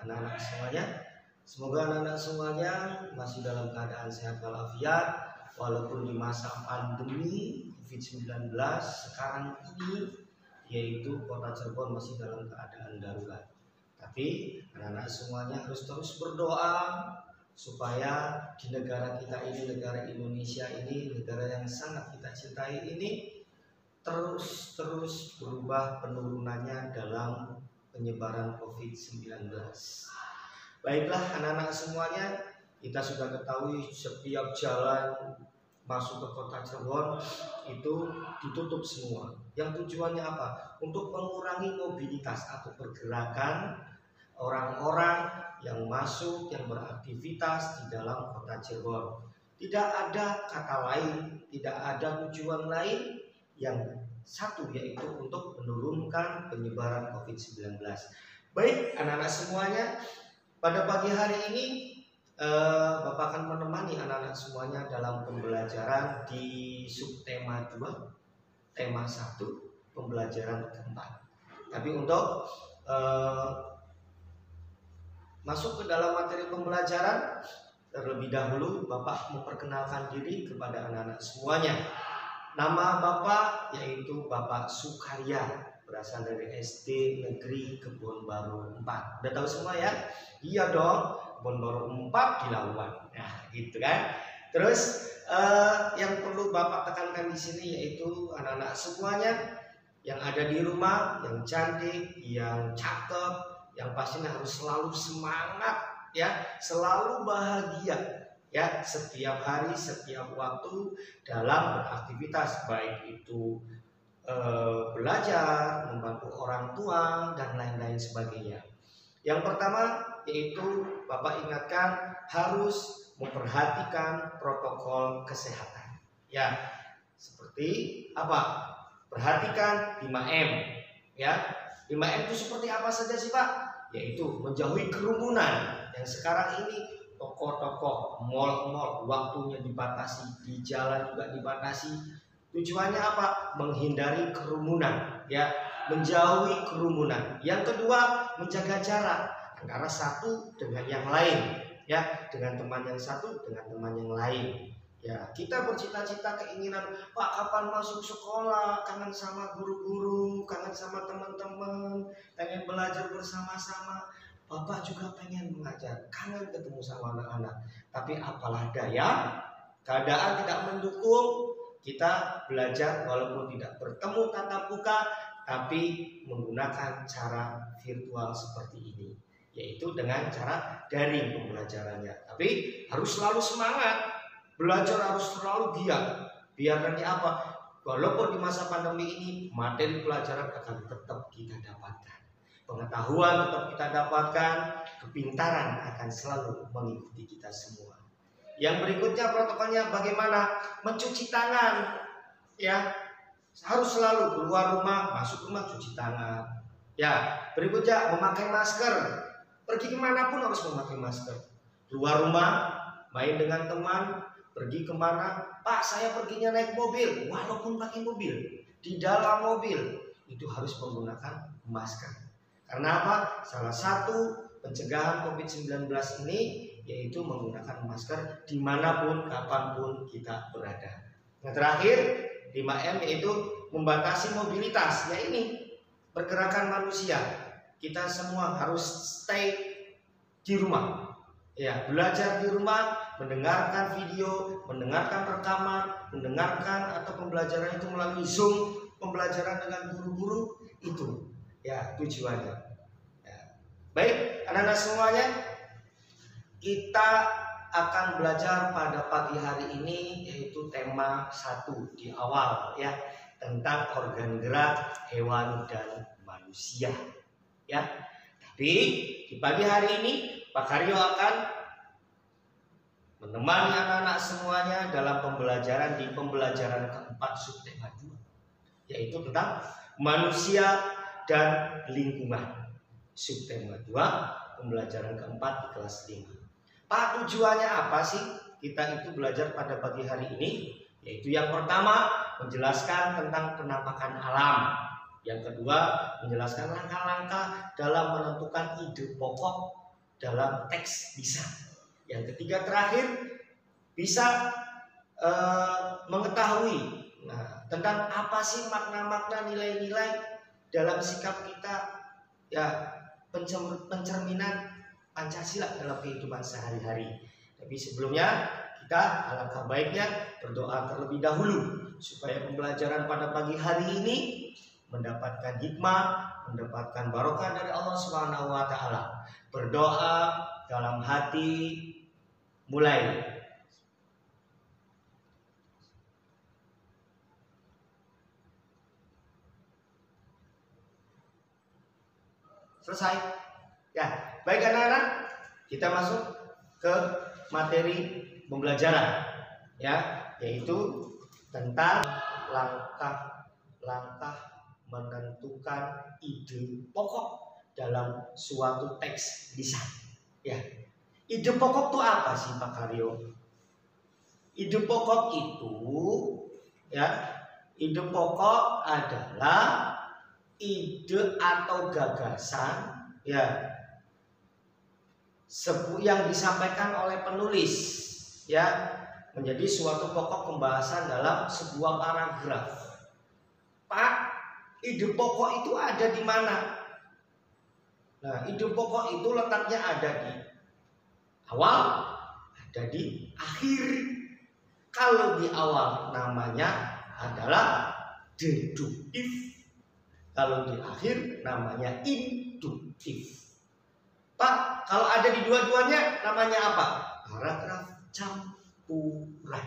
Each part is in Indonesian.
anak-anak semuanya. Semoga anak-anak semuanya masih dalam keadaan sehat walafiat walaupun di masa pandemi COVID-19 sekarang ini, yaitu Kota Cirebon masih dalam keadaan darurat. Tapi anak-anak semuanya harus terus berdoa supaya di negara kita ini, negara Indonesia ini, negara yang sangat kita cintai ini, terus berubah penurunannya dalam penyebaran COVID-19. Baiklah anak-anak semuanya, kita sudah ketahui setiap jalan masuk ke Kota Cirebon itu ditutup semua. Yang tujuannya apa? Untuk mengurangi mobilitas atau pergerakan orang-orang yang masuk, yang beraktivitas di dalam Kota Cirebon. Tidak ada kata lain, tidak ada tujuan lain yang satu, yaitu untuk menurunkan penyebaran COVID-19. Baik anak-anak semuanya, pada pagi hari ini Bapak akan menemani anak-anak semuanya dalam pembelajaran di subtema 2, tema 1, pembelajaran keempat. Tapi untuk masuk ke dalam materi pembelajaran, terlebih dahulu Bapak memperkenalkan diri kepada anak-anak semuanya. Nama Bapak yaitu Bapak Sukarya, berasal dari SD Negeri Kebon Baru 4. Udah tahu semua ya? Iya dong, Kebon Baru 4 di Labuan. Nah, gitu kan. Terus yang perlu Bapak tekankan di sini yaitu anak-anak semuanya yang ada di rumah, yang cantik, yang cakep, yang pastinya harus selalu semangat ya, selalu bahagia ya, setiap hari, setiap waktu dalam beraktivitas, baik itu belajar, membantu orang tua dan lain-lain sebagainya. Yang pertama yaitu Bapak ingatkan harus memperhatikan protokol kesehatan. Ya, seperti apa? Perhatikan 5M ya. 5M itu seperti apa saja sih Pak? Yaitu menjauhi kerumunan. Yang sekarang ini toko-toko, mal-mal waktunya dibatasi, di jalan juga dibatasi. Tujuannya apa? Menghindari kerumunan ya, menjauhi kerumunan. Yang kedua, menjaga jarak antara satu dengan yang lain ya, dengan teman yang satu dengan teman yang lain. Ya, kita bercita-cita keinginan, Pak kapan masuk sekolah, kangen sama guru-guru, kangen sama teman-teman, pengen belajar bersama-sama. Bapak juga pengen mengajar, kangen ketemu sama anak-anak. Tapi apalah daya, keadaan tidak mendukung kita belajar walaupun tidak bertemu tatap muka, tapi menggunakan cara virtual seperti ini, yaitu dengan cara daring pembelajarannya. Tapi harus selalu semangat, belajar harus selalu giat. Biar nanti apa? Walaupun di masa pandemi ini materi pelajaran akan tetap kita dapatkan, pengetahuan tetap kita dapatkan, kepintaran akan selalu mengikuti kita semua. Yang berikutnya protokolnya bagaimana? Mencuci tangan ya, harus selalu keluar rumah, masuk rumah cuci tangan ya. Berikutnya memakai masker, pergi kemanapun harus memakai masker. Keluar rumah, main dengan teman, pergi kemana, Pak saya perginya naik mobil, walaupun pakai mobil, di dalam mobil itu harus menggunakan masker. Karena apa? Salah satu pencegahan COVID-19 ini yaitu menggunakan masker dimanapun, kapanpun kita berada. Yang terakhir 5M yaitu membatasi mobilitas. Ya ini pergerakan manusia. Kita semua harus stay di rumah. Ya, belajar di rumah, mendengarkan video, mendengarkan rekaman, mendengarkan atau pembelajaran itu melalui Zoom, pembelajaran dengan guru-guru itu ya tujuannya. Ya. Baik, anak-anak semuanya, kita akan belajar pada pagi hari ini yaitu tema 1 di awal ya, tentang organ gerak hewan dan manusia ya. Tapi di pagi hari ini Pak Karyo akan menemani anak-anak semuanya dalam pembelajaran di pembelajaran keempat subtema 2, yaitu tentang manusia dan lingkungan. Subtema 2, pembelajaran keempat di kelas 5. Pak, tujuannya apa sih kita itu belajar pada pagi hari ini? Yaitu yang pertama menjelaskan tentang penampakan alam. Yang kedua menjelaskan langkah-langkah dalam menentukan ide pokok dalam teks lisan. Yang ketiga terakhir, bisa mengetahui tentang apa sih makna-makna, nilai-nilai dalam sikap kita, ya, pencerminan Pancasila dalam kehidupan sehari-hari. Tapi sebelumnya kita alangkah baiknya berdoa terlebih dahulu supaya pembelajaran pada pagi hari ini mendapatkan hikmah, mendapatkan barokah dari Allah Subhanahu wa taala. Berdoa dalam hati, mulai. Selesai. Ya, baik anak-anak, kita masuk ke materi pembelajaran, ya, yaitu tentang langkah-langkah menentukan ide pokok dalam suatu teks lisan. Ya, ide pokok itu apa sih Pak Karyo? Ide pokok itu, ya, ide pokok adalah ide atau gagasan, ya, yang disampaikan oleh penulis, ya, menjadi suatu pokok pembahasan dalam sebuah paragraf. Pak, ide pokok itu ada di mana? Nah, ide pokok itu letaknya ada di awal, ada di akhir. Kalau di awal namanya adalah deduktif, kalau di akhir namanya induktif. Pak, kalau ada di dua-duanya namanya apa? Paragraf campuran.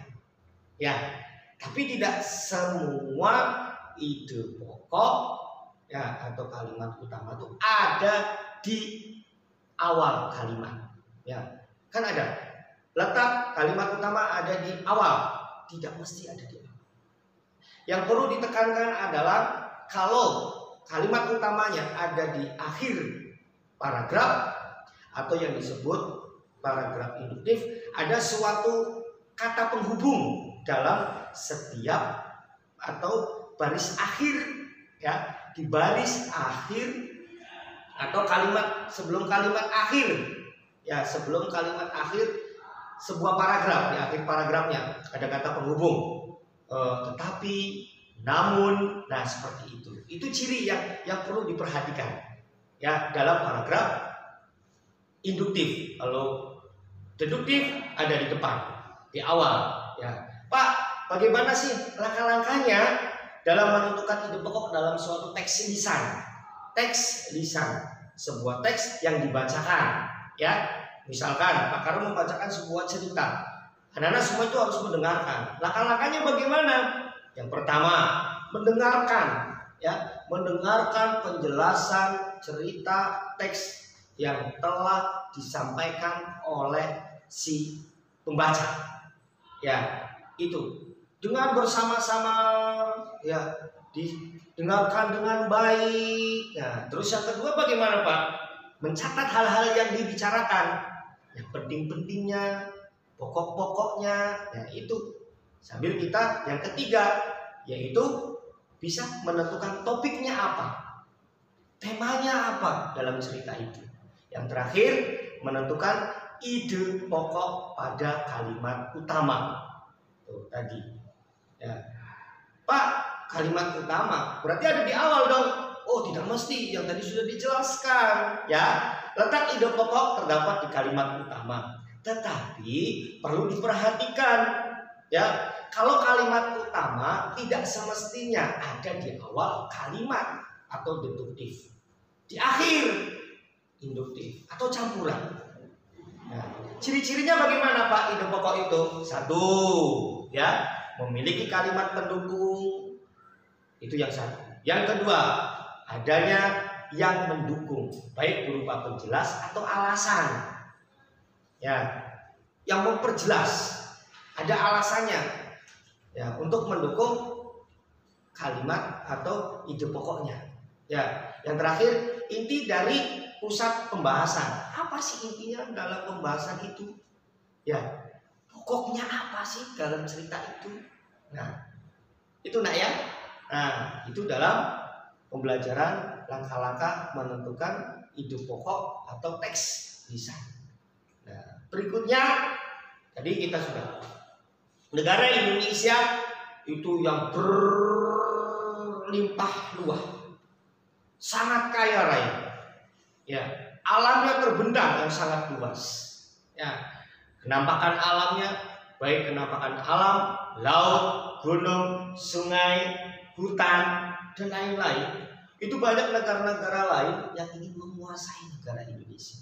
Ya, tapi tidak semua ide pokok, ya, atau kalimat utama itu ada di awal kalimat. Ya, kan ada letak kalimat utama ada di awal, tidak mesti ada di awal. Yang perlu ditekankan adalah kalau kalimat utamanya ada di akhir paragraf atau yang disebut paragraf induktif, ada suatu kata penghubung dalam setiap atau baris akhir, ya, di baris akhir atau kalimat sebelum kalimat akhir, ya, sebelum kalimat akhir sebuah paragraf, di akhir paragrafnya ada kata penghubung, tetapi, namun, nah seperti itu. Itu ciri yang perlu diperhatikan, ya, dalam paragraf induktif. Kalau deduktif ada di depan, di awal, ya. Pak, bagaimana sih langkah-langkahnya dalam menentukan ide pokok dalam suatu teks lisan? Teks lisan, sebuah teks yang dibacakan, ya. Misalkan Pak Karno membacakan sebuah cerita, anak-anak semua itu harus mendengarkan. Langkah-langkahnya bagaimana? Yang pertama, mendengarkan, ya, mendengarkan penjelasan cerita teks yang telah disampaikan oleh si pembaca, ya, itu dengan bersama-sama, ya, didengarkan dengan baik. Nah, terus yang kedua bagaimana Pak? Mencatat hal-hal yang dibicarakan, yang penting-pentingnya, pokok-pokoknya, ya, itu. Sambil kita yang ketiga, yaitu bisa menentukan topiknya apa, temanya apa dalam cerita itu. Yang terakhir, menentukan ide pokok pada kalimat utama. Tuh tadi, ya. Pak, kalimat utama berarti ada di awal dong. Oh, tidak mesti, yang tadi sudah dijelaskan, ya. Letak ide pokok terdapat di kalimat utama, tetapi perlu diperhatikan, ya, kalau kalimat utama tidak semestinya ada di awal kalimat atau deduktif, di akhir induktif atau campuran. Nah, ciri-cirinya bagaimana Pak ide pokok itu? Satu, ya, memiliki kalimat pendukung, itu yang satu. Yang kedua, adanya yang mendukung, baik berupa penjelas atau alasan, ya, yang memperjelas, ada alasannya, ya, untuk mendukung kalimat atau ide pokoknya. Ya, yang terakhir, inti dari pusat pembahasan. Apa sih intinya dalam pembahasan itu? Ya, pokoknya apa sih dalam cerita itu? Nah, itu nak ya. Nah, itu dalam pembelajaran langkah-langkah menentukan ide pokok atau teks lisan. Nah, berikutnya tadi kita sudah negara Indonesia itu yang berlimpah ruah, sangat kaya raya. Ya, alamnya terbentang yang sangat luas. Ya, kenampakan alamnya baik kenampakan alam, laut, gunung, sungai, hutan, dan lain-lain. Itu banyak negara-negara lain yang ingin menguasai negara Indonesia.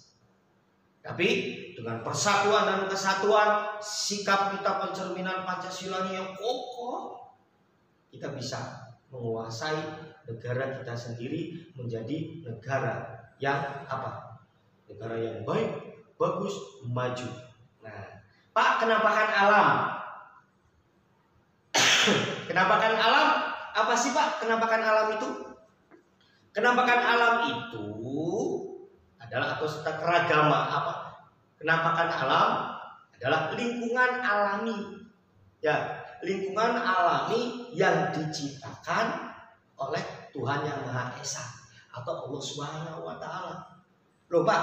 Tapi dengan persatuan dan kesatuan, sikap kita pencerminan Pancasilanya yang kokoh, kita bisa menguasai negara kita sendiri menjadi negara yang apa? Negara yang baik, bagus, maju. Nah, Pak, kenampakan alam. Kenampakan alam apa sih Pak? Kenampakan alam itu? Kenampakan alam itu adalah atau serta keragama apa? Kenampakan alam adalah lingkungan alami. Ya, lingkungan alami yang diciptakan oleh Tuhan Yang Maha Esa atau Allah Subhanahu wa taala. Loh Pak,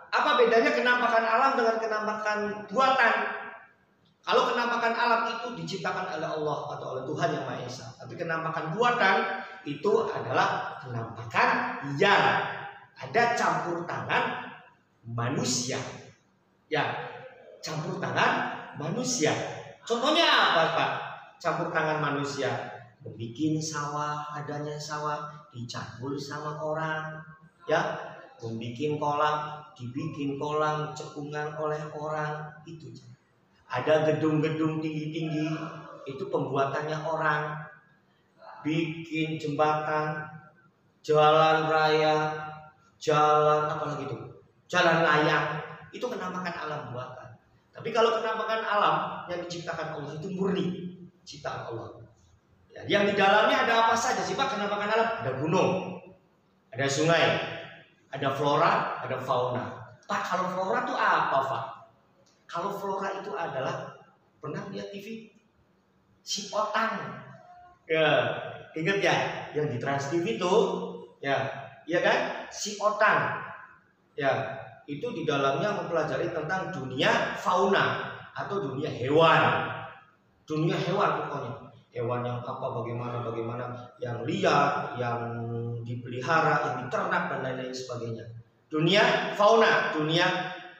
apa bedanya kenampakan alam dengan kenampakan buatan? Kalau kenampakan alam itu diciptakan oleh Allah atau oleh Tuhan Yang Maha Esa, tapi kenampakan buatan itu adalah kenampakan yang ada campur tangan manusia. Ya, campur tangan manusia. Contohnya apa Pak? Campur tangan manusia, membikin sawah, adanya sawah dicampur sama orang, ya, membikin kolam, dibikin kolam, cekungan oleh orang, itu. Ada gedung-gedung tinggi-tinggi, itu pembuatannya orang. Bikin jembatan, jalan raya, jalan apalagi itu, jalan layang, itu kenampakan alam buatan. Tapi kalau kenampakan alam yang diciptakan Allah itu murni ciptaan Allah. Ya, yang di dalamnya ada apa saja sih Pak kenampakan alam? Ada gunung, ada sungai, ada flora, ada fauna. Pak, kalau flora itu apa Pak? Kalau flora itu adalah, pernah lihat TV? Si Otang. Ya, ingat ya, yang di Trans TV itu, ya, iya kan? Si Otang. Ya, itu di dalamnya mempelajari tentang dunia fauna atau dunia hewan. Dunia hewan pokoknya. Hewan yang apa, bagaimana, yang liar, yang dipelihara, yang diternak dan lain-lain sebagainya. Dunia fauna, dunia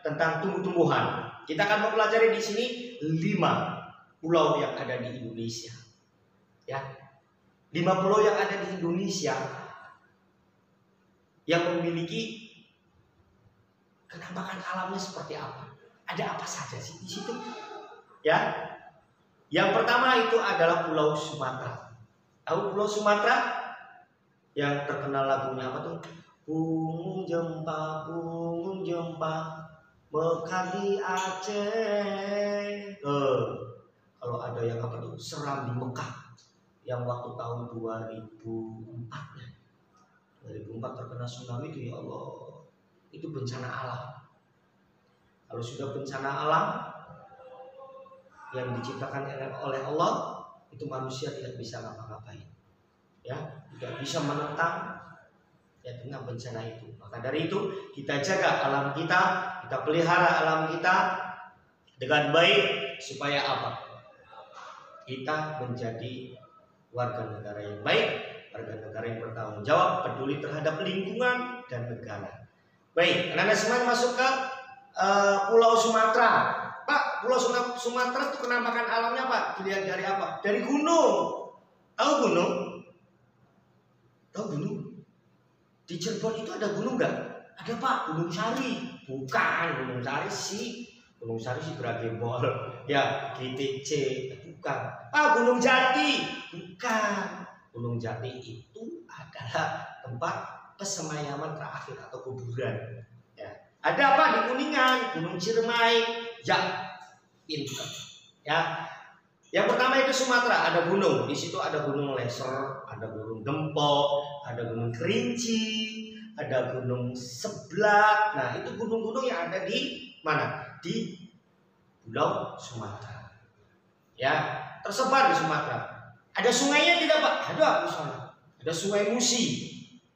tentang tumbuh-tumbuhan. Kita akan mempelajari di sini 5 pulau yang ada di Indonesia. Ya, 5 pulau yang ada di Indonesia yang memiliki kenampakan alamnya seperti apa? Ada apa saja sih di situ? Ya, yang pertama itu adalah Pulau Sumatera. Tahu Pulau Sumatera? Yang terkenal lagunya apa tuh? Pungung jempa, mekar di Aceh. Kalau ada yang apa tuh? Seram di Mekah. Yang waktu tahun 2004 ya. 2004 terkena tsunami itu, ya Allah. Itu bencana alam. Kalau sudah bencana alam yang diciptakan oleh Allah, itu manusia tidak bisa ngapa-ngapain. Ya, tidak bisa menentang ya dengan bencana itu. Maka dari itu kita jaga alam kita, kita pelihara alam kita dengan baik supaya apa? Kita menjadi warga negara yang baik, warga negara yang bertanggung jawab, peduli terhadap lingkungan dan negara. Baik, anak-anak semuanya masuk ke Pulau Sumatera. Pak, Pulau Sumatera itu kenampakan alamnya Pak? Dilihat dari apa? Dari gunung. Tahu gunung? Tahu gunung? Di Cirebon itu ada gunung nggak? Ada Pak, Gunung Sari. Bukan Gunung Sari sih. Gunung Sari sih Bragembol. Ya, GTC. Bukan. Pak, Gunung Jati. Bukan. Gunung Jati itu adalah tempat pesemayaman terakhir atau kuburan. Ya. Ada apa di Kuningan? Gunung Ciremai. Ya, pinter. Ya. Yang pertama itu Sumatera, ada gunung. Di situ ada Gunung Leser, ada Gunung Gempok, ada Gunung Kerinci, ada Gunung Seblak. Nah, itu gunung-gunung yang ada di mana? Di Pulau Sumatera. Ya, tersebar di Sumatera. Ada sungainya tidak Pak? Ada di sana. Ada Sungai Musi.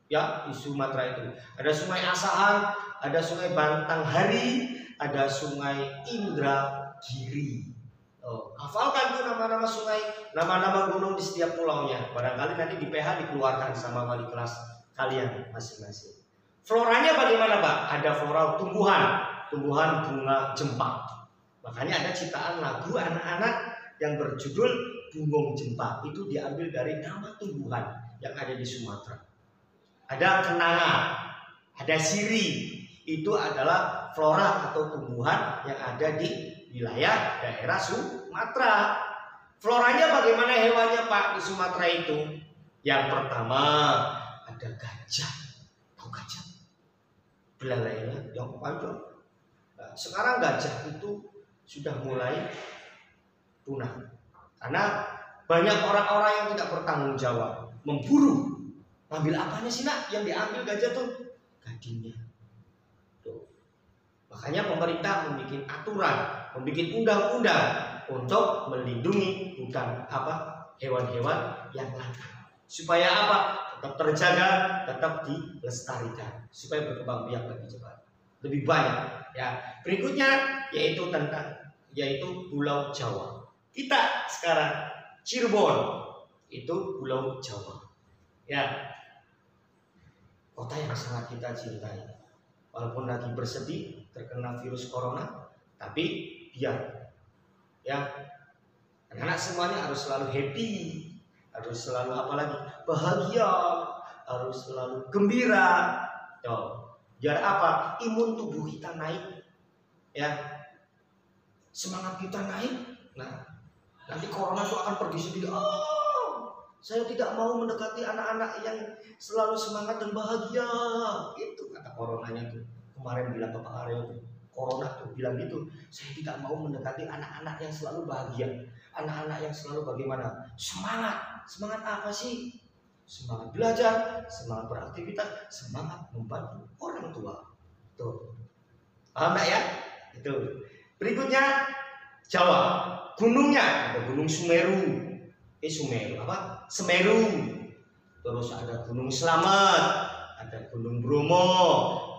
Ya, di Sumatera itu ada Sungai Asahan, ada Sungai Batanghari, ada Sungai Indragiri. Oh, hafalkan tuh nama-nama sungai, nama-nama gunung di setiap pulaunya. Barangkali nanti di PH dikeluarkan sama wali kelas kalian masing-masing. Floranya bagaimana Pak? Ada flora tumbuhan bunga jempa. Makanya ada ciptaan lagu anak-anak yang berjudul Bungung Jempa. Itu diambil dari nama tumbuhan yang ada di Sumatera. Ada kenanga, ada siri. Itu adalah flora atau tumbuhan yang ada di wilayah daerah Sumatera. Floranya bagaimana hewannya Pak di Sumatera itu? Yang pertama ada gajah. Tahu gajah? Belalainya yang panjang. Nah, sekarang gajah itu sudah mulai punah karena banyak orang-orang yang tidak bertanggung jawab memburu. Ambil apanya sih nak? Yang diambil gajah tuh gadingnya. Tuh. Makanya pemerintah membuat aturan, membuat undang-undang untuk melindungi hewan-hewan yang langka. Supaya apa? Tetap terjaga, tetap dilestarikan, supaya berkembang biak lebih cepat, lebih banyak. Ya, berikutnya yaitu Pulau Jawa. Kita sekarang Cirebon itu Pulau Jawa. Ya, kota yang sangat kita cintai. Walaupun lagi bersedih terkena virus corona, tapi biar ya anak-anak semuanya harus selalu happy, harus selalu bahagia, harus selalu gembira. Biar apa? Imun tubuh kita naik, ya, semangat kita naik. Nah, nanti corona itu akan pergi sendiri. Saya tidak mau mendekati anak-anak yang selalu semangat dan bahagia. Itu kata coronanya tuh. Kemarin bilang ke Pak Aryo tuh, corona tuh bilang gitu. Saya tidak mau mendekati anak-anak yang selalu bahagia. Anak-anak yang selalu bagaimana? Semangat. Semangat apa sih? Semangat belajar, semangat beraktivitas, semangat membantu orang tua. Tuh. Paham enggak ya? Itu. Berikutnya Jawa. Gunungnya ada Gunung Semeru. Semeru. Terus ada Gunung Slamet, ada Gunung Bromo,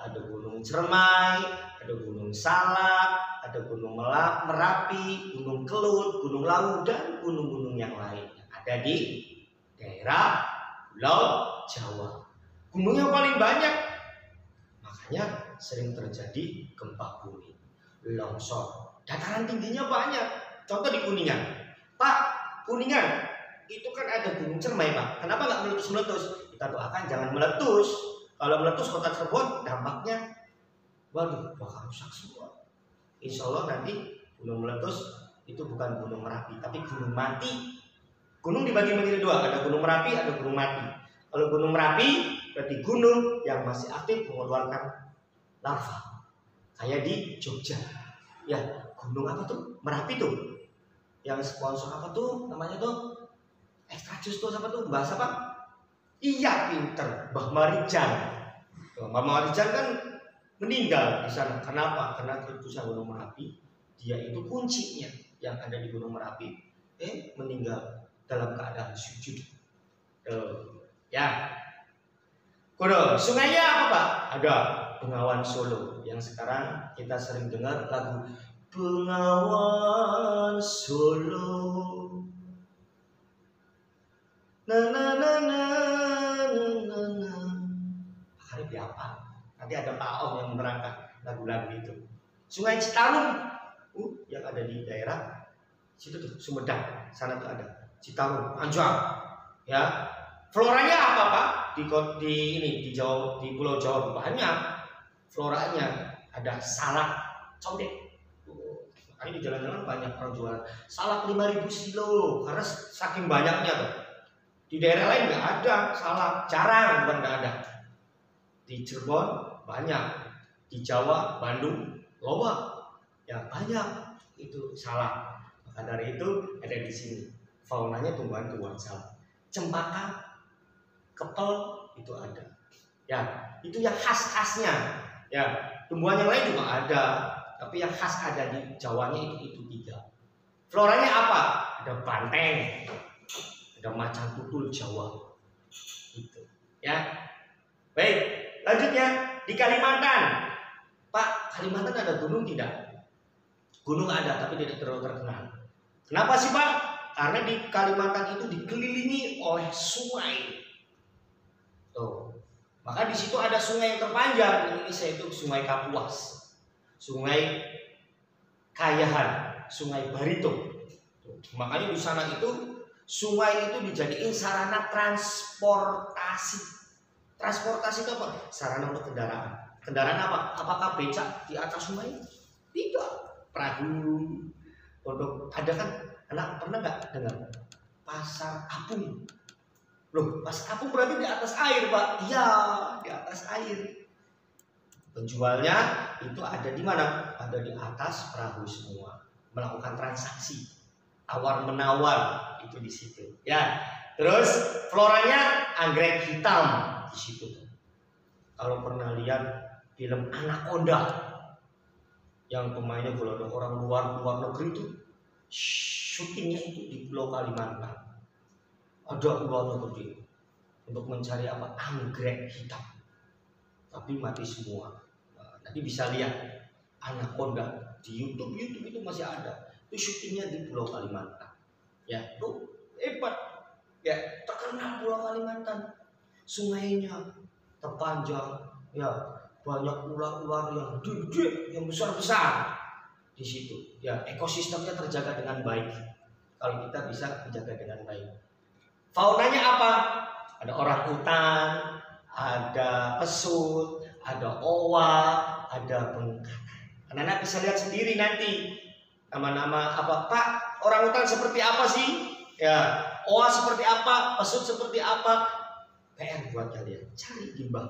ada Gunung Cermai, ada Gunung Salak, ada Gunung Merapi, Gunung Kelut, Gunung Lawu, dan gunung-gunung yang lain yang ada di daerah Pulau Jawa. Gunung yang paling banyak, makanya sering terjadi gempa bumi, longsor. Dataran tingginya banyak. Contoh di Kuningan, Pak, Kuningan itu kan ada Gunung Cermai Pak. Kenapa nggak meletus-meletus? Kita doakan jangan meletus. Kalau meletus kota Cirebon dampaknya, waduh, bakal rusak semua. Insya Allah nanti gunung meletus itu bukan Gunung Merapi, tapi Gunung Mati. Gunung dibagi menjadi dua, ada Gunung Merapi, ada Gunung Mati. Kalau Gunung Merapi berarti gunung yang masih aktif mengeluarkan lava. Kayak di Jogja. Ya, gunung apa tuh? Merapi tuh. Yang sponsor apa tuh? Namanya tuh Extra Jus tuh apa tuh? Bahasa apa? Iya, pinter. Mbah Marijan. Mbah Marijan kan meninggal di sana. Kenapa? Karena letusan Gunung Merapi. Dia itu kuncinya yang ada di Gunung Merapi. Meninggal dalam keadaan sujud. Ya. Kudu, sungainya apa Pak? Ada Bengawan Solo. Yang sekarang kita sering dengar lagu Bengawan Solo. Hari apa? Nanti ada Pak Om yang menerangkan lagu-lagu itu. Sungai Citarum, yang ada di daerah situ tuh Sumedang, sana tuh ada Citarum, Anjang, ya. Floranya apa Pak? Di Pulau Jawa banyak. Floranya ada salak condet. Makanya di jalan-jalan banyak orang jualan salak 5.000 kilo karena saking banyaknya tuh. Di daerah lain nggak ada salak, jarang, bukan nggak ada. Di Cirebon banyak, di Jawa, Bandung, Lombok, ya banyak itu salak. Maka dari itu ada di sini. Faunanya tumbuhan-tumbuhan salak, cempaka, kepel itu ada. Ya, itu yang khas-khasnya. Ya, tumbuhan yang lain juga ada, tapi yang khas ada di Jawanya itu 3. Floranya apa? Ada banteng, ada macan tutul Jawa, gitu. Ya. Baik, lanjutnya di Kalimantan. Pak, Kalimantan ada gunung tidak? Gunung ada, tapi tidak terlalu terkenal. Kenapa sih Pak? Karena di Kalimantan itu dikelilingi oleh sungai. Tuh. Maka di situ ada sungai yang terpanjang di Indonesia, itu Sungai Kapuas, Sungai Kayahan, Sungai Barito. Tuh. Makanya di sana itu sungai itu dijadiin sarana transportasi. Transportasi itu apa? Sarana untuk kendaraan. Kendaraan apa? Apakah becak di atas sungai? Tidak. Perahu. Untuk ada kan, anak pernah nggak dengar pasar apung? Loh, pasar apung berarti di atas air, Pak? Iya, di atas air. Penjualnya itu ada di mana? Ada di atas perahu semua, melakukan transaksi tawar menawar itu di situ. Ya, terus floranya anggrek hitam di situ. Kalau pernah lihat film Anaconda yang pemainnya kalau ada orang luar negeri itu, syutingnya itu di Pulau Kalimantan. Ada ular gede untuk mencari apa? Anggrek hitam. Tapi mati semua. Nah, nanti bisa lihat Anaconda di YouTube itu masih ada. Itu syutingnya di Pulau Kalimantan. Ya, tuh hebat. Ya, terkenal Pulau Kalimantan. Sungainya terpanjang, ya, banyak ular-ular yang gede, yang besar-besar di situ. Ya, ekosistemnya terjaga dengan baik. Kalau kita bisa menjaga dengan baik. Faunanya apa? Ada orang hutan, ada pesut, ada owa, ada bengkak. Anak-anak bisa lihat sendiri nanti nama-nama apa. Pak, orang hutan seperti apa sih? Ya, owa seperti apa? Pesut seperti apa? PR buat kalian, cari di Mbak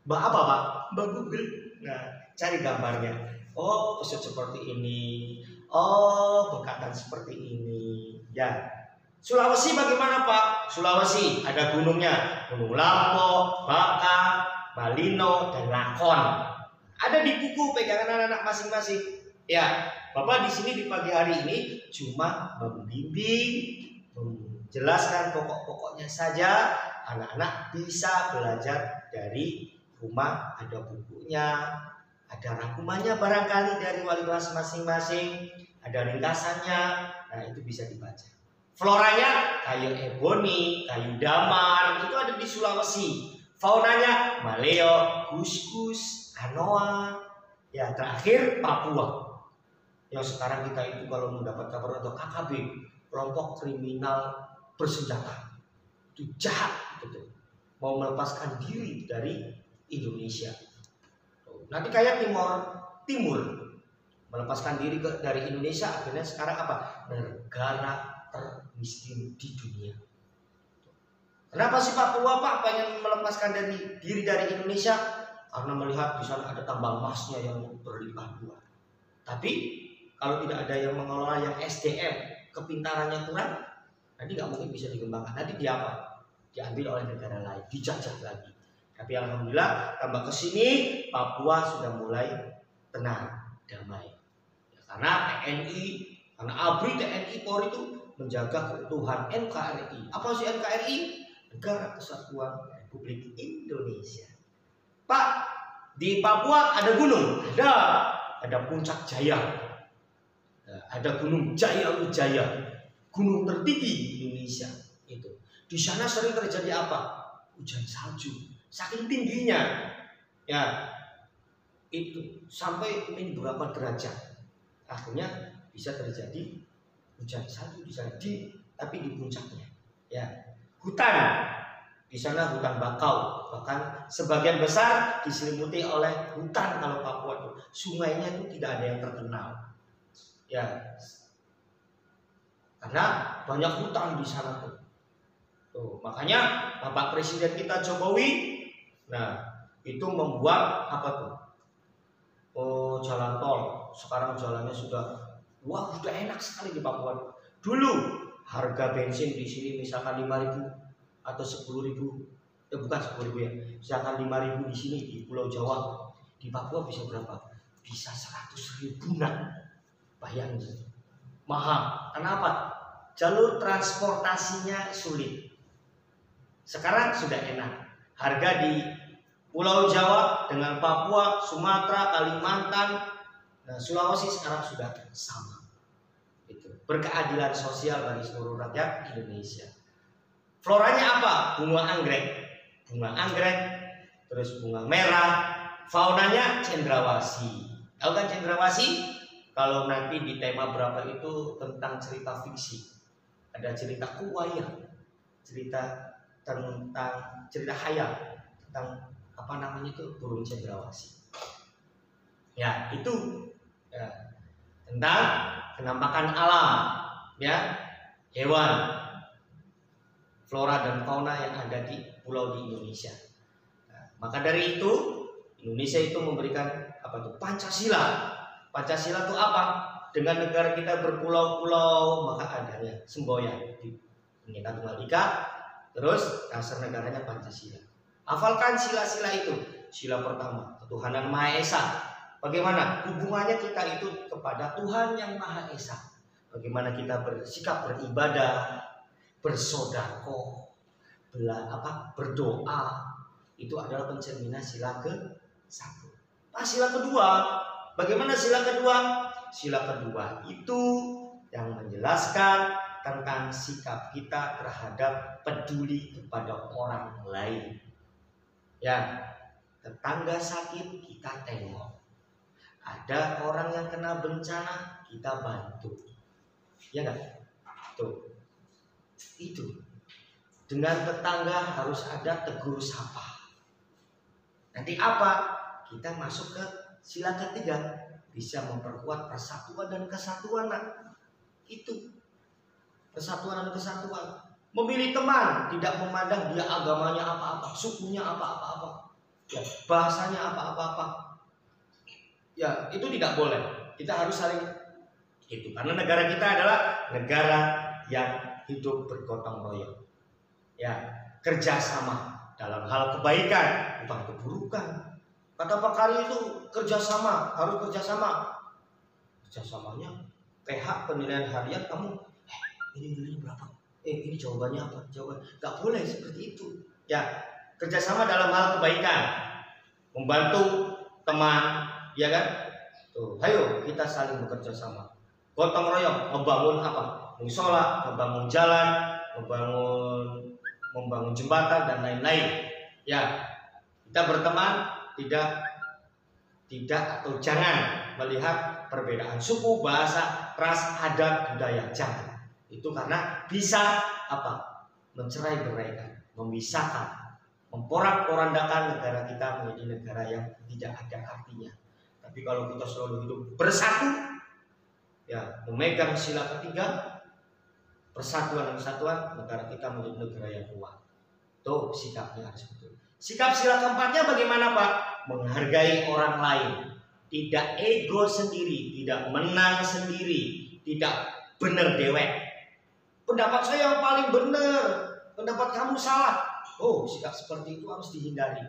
apa Pak? Mbak Google. Nah, cari gambarnya. Oh, pesut seperti ini. Oh, bengkakan seperti ini. Ya. Sulawesi bagaimana Pak? Sulawesi ada gunungnya, Gunung Lampo, Baka, Malino, dan Lakon. Ada di buku pegangan anak-anak masing-masing. Ya, Bapak di sini di pagi hari ini cuma membimbing, menjelaskan pokok-pokoknya saja. Anak-anak bisa belajar dari rumah, ada bukunya, ada rangkumannya barangkali dari wali kelas masing-masing, ada ringkasannya. Nah, itu bisa dibaca. Floranya kayu eboni, kayu damar, itu ada di Sulawesi. Faunanya maleo, kuskus, anoa. Ya, terakhir Papua. Yang sekarang kita itu kalau mendapat kabar atau KKB, kelompok kriminal bersenjata. Itu jahat gitu. Mau melepaskan diri dari Indonesia. Nanti kayak Timur melepaskan diri dari Indonesia, akhirnya sekarang apa? Negara termiskin di dunia. Kenapa sih Papua Pak pengen melepaskan diri dari Indonesia? Karena melihat di sana ada tambang emasnya yang berlimpah-limpah. Tapi kalau tidak ada yang mengelola, yang SDM, kepintarannya kurang, nanti nggak mungkin bisa dikembangkan. Nanti dia apa? Diambil oleh negara lain, dijajah lagi. Tapi alhamdulillah tambah kesini Papua sudah mulai tenang, damai. Ya, karena TNI, karena ABRI, TNI, Polri itu menjaga keutuhan NKRI. Apa sih NKRI? Negara Kesatuan Republik Indonesia. Pak, di Papua ada gunung? Ada Puncak Jaya. Ada Gunung Jaya Wijaya, gunung tertinggi di Indonesia itu. Di sana sering terjadi apa? Hujan salju. Saking tingginya, ya itu sampai berapa derajat. Akhirnya bisa terjadi hujan salju di sana, tapi di puncaknya. Ya, hutan di sana hutan bakau, bahkan sebagian besar diselimuti oleh hutan. Kalau Papua itu sungainya itu tidak ada yang terkenal, ya, karena banyak hutan di sana tuh. Makanya Bapak Presiden kita Jokowi, nah itu membuat apa tuh? Jalan tol. Sekarang jalannya sudah enak sekali di Papua. Dulu harga bensin di sini misalkan 5.000 atau 10.000, bukan 10.000 ya, misalkan 5.000 di sini di Pulau Jawa, di Papua bisa berapa? Bisa 100.000-an. Bayangin, mahal. Kenapa? Jalur transportasinya sulit. Sekarang sudah enak. Harga di Pulau Jawa dengan Papua, Sumatera, Kalimantan, Sulawesi sekarang sudah sama. Itu berkeadilan sosial bagi seluruh rakyat Indonesia. Floranya apa? Bunga anggrek, terus bunga merah. Faunanya cendrawasih. Tahu kan cendrawasih? Kalau nanti di tema berapa itu tentang cerita fiksi, ada cerita kuwaya, cerita hayal tentang apa namanya itu burung cendrawasih. Ya itu ya, tentang penampakan alam, ya hewan, flora dan fauna yang ada di pulau di Indonesia. Nah, maka dari itu Indonesia itu memberikan apa itu Pancasila. Pancasila itu apa? Dengan negara kita berpulau-pulau maka adanya semboyan di Bhinneka Tunggal Ika, terus dasar negaranya Pancasila. Hafalkan sila-sila itu. Sila pertama, ketuhanan Maha Esa. Bagaimana hubungannya kita itu kepada Tuhan yang Maha Esa? Bagaimana kita bersikap beribadah, bersedekah, berdoa, itu adalah pencerminan sila ke-1. Sila kedua, bagaimana sila kedua? Sila kedua itu yang menjelaskan tentang sikap kita terhadap peduli kepada orang lain. Ya, tetangga sakit kita tengok. Ada orang yang kena bencana kita bantu. Ya enggak? Tuh. Itu. Dengan tetangga harus ada tegur sapa. Nanti apa? Kita masuk ke sila ketiga, bisa memperkuat persatuan dan kesatuan. Itu persatuan dan kesatuan. Memilih teman tidak memandang dia agamanya apa-apa, sukunya apa-apa, ya, bahasanya apa-apa. Ya, itu tidak boleh. Kita harus saling itu karena negara kita adalah negara yang hidup bergotong royong. Ya, kerjasama dalam hal kebaikan bukan keburukan. Kata Pak Kari itu kerjasama, harus kerjasama. Kerjasamanya PH penilaian harian kamu, ini nilainya berapa? Ini jawabannya apa? Jawaban nggak boleh seperti itu. Ya, kerjasama dalam hal kebaikan, membantu teman, ya kan? Tuh, ayo kita saling bekerja sama. Gotong royong, membangun apa? Musola, membangun jalan, membangun jembatan dan lain-lain. Ya, kita berteman tidak atau jangan melihat perbedaan suku, bahasa, ras, adat, budaya, jangan. Itu karena bisa apa? Mencerai-beraikan, memisahkan, memporak-porandakan negara kita menjadi negara yang tidak ada artinya. Tapi kalau kita selalu hidup bersatu, ya memegang sila ketiga, persatuan dan kesatuan, negara kita menjadi negara yang kuat. Tuh sikapnya harus betul. Sikap sila keempatnya bagaimana Pak? Menghargai orang lain, tidak ego sendiri, tidak menang sendiri, tidak benar dewek. Pendapat saya yang paling benar, pendapat kamu salah. Oh, sikap seperti itu harus dihindari.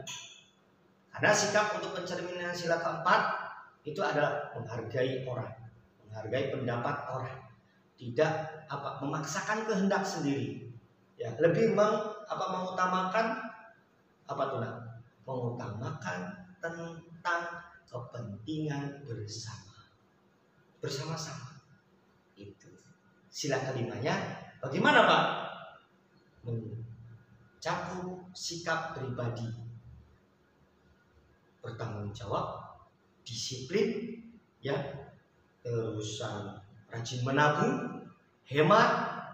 Karena sikap untuk pencerminan sila keempat itu adalah menghargai orang, menghargai pendapat orang, tidak memaksakan kehendak sendiri. Ya, lebih mengutamakan mengutamakan tentang kepentingan bersama-sama. Itu sila kelimanya. Bagaimana Pak? Mencakup sikap pribadi, bertanggung jawab, disiplin, ya, terusan rajin menabung, hemat,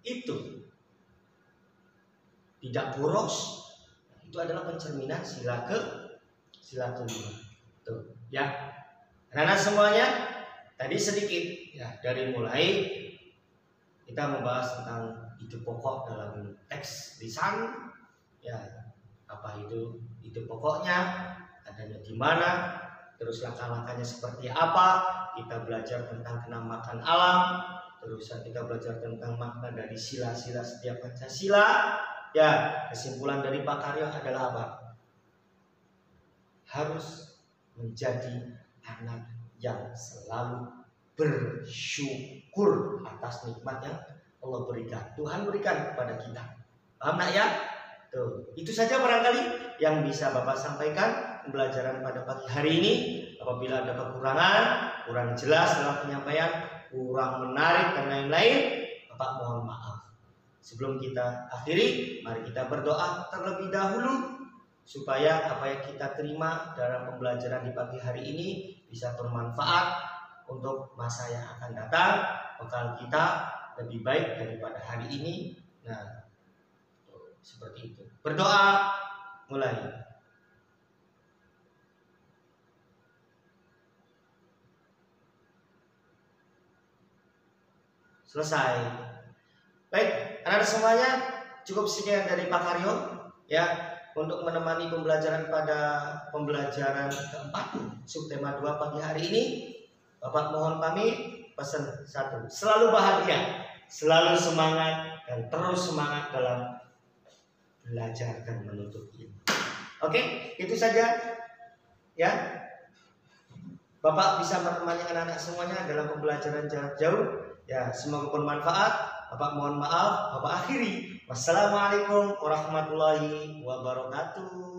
itu tidak boros. Itu adalah pencerminan sila kelima. Tuh, ya. Karena semuanya tadi sedikit, ya, dari mulai kita membahas tentang hidup pokok dalam teks lisan, ya, apa itu hidup pokoknya, adanya di mana, terus langkah-langkahnya seperti apa, kita belajar tentang kenamakan alam, terus kita belajar tentang makna dari sila-sila setiap Pancasila. Ya, kesimpulan dari Pak Karyo adalah apa? Harus menjadi anak yang selalu bersyukur atas nikmat yang Allah berikan, Tuhan berikan kepada kita. Paham nak ya? Tuh, itu saja barangkali yang bisa Bapak sampaikan pembelajaran pada pagi hari ini. Apabila ada kekurangan, kurang jelas dalam penyampaian, kurang menarik dan lain-lain, Bapak mohon maaf. Sebelum kita akhiri, mari kita berdoa terlebih dahulu supaya apa yang kita terima dalam pembelajaran di pagi hari ini bisa bermanfaat untuk masa yang akan datang. Bekal kita lebih baik daripada hari ini. Nah, seperti itu. Berdoa mulai. Selesai. Baik, anak-anak semuanya, cukup sekian dari Pak Karyo ya untuk menemani pembelajaran pada pembelajaran keempat subtema 2 pagi hari ini. Bapak mohon pamit, pesan satu, selalu bahagia, selalu semangat dan terus semangat dalam belajar dan menuntut ilmu. Oke, itu saja ya. Bapak bisa menemani anak-anak semuanya dalam pembelajaran jarak jauh. Ya, semoga bermanfaat. Bapak mohon maaf. Bapak akhiri. Wassalamualaikum warahmatullahi wabarakatuh.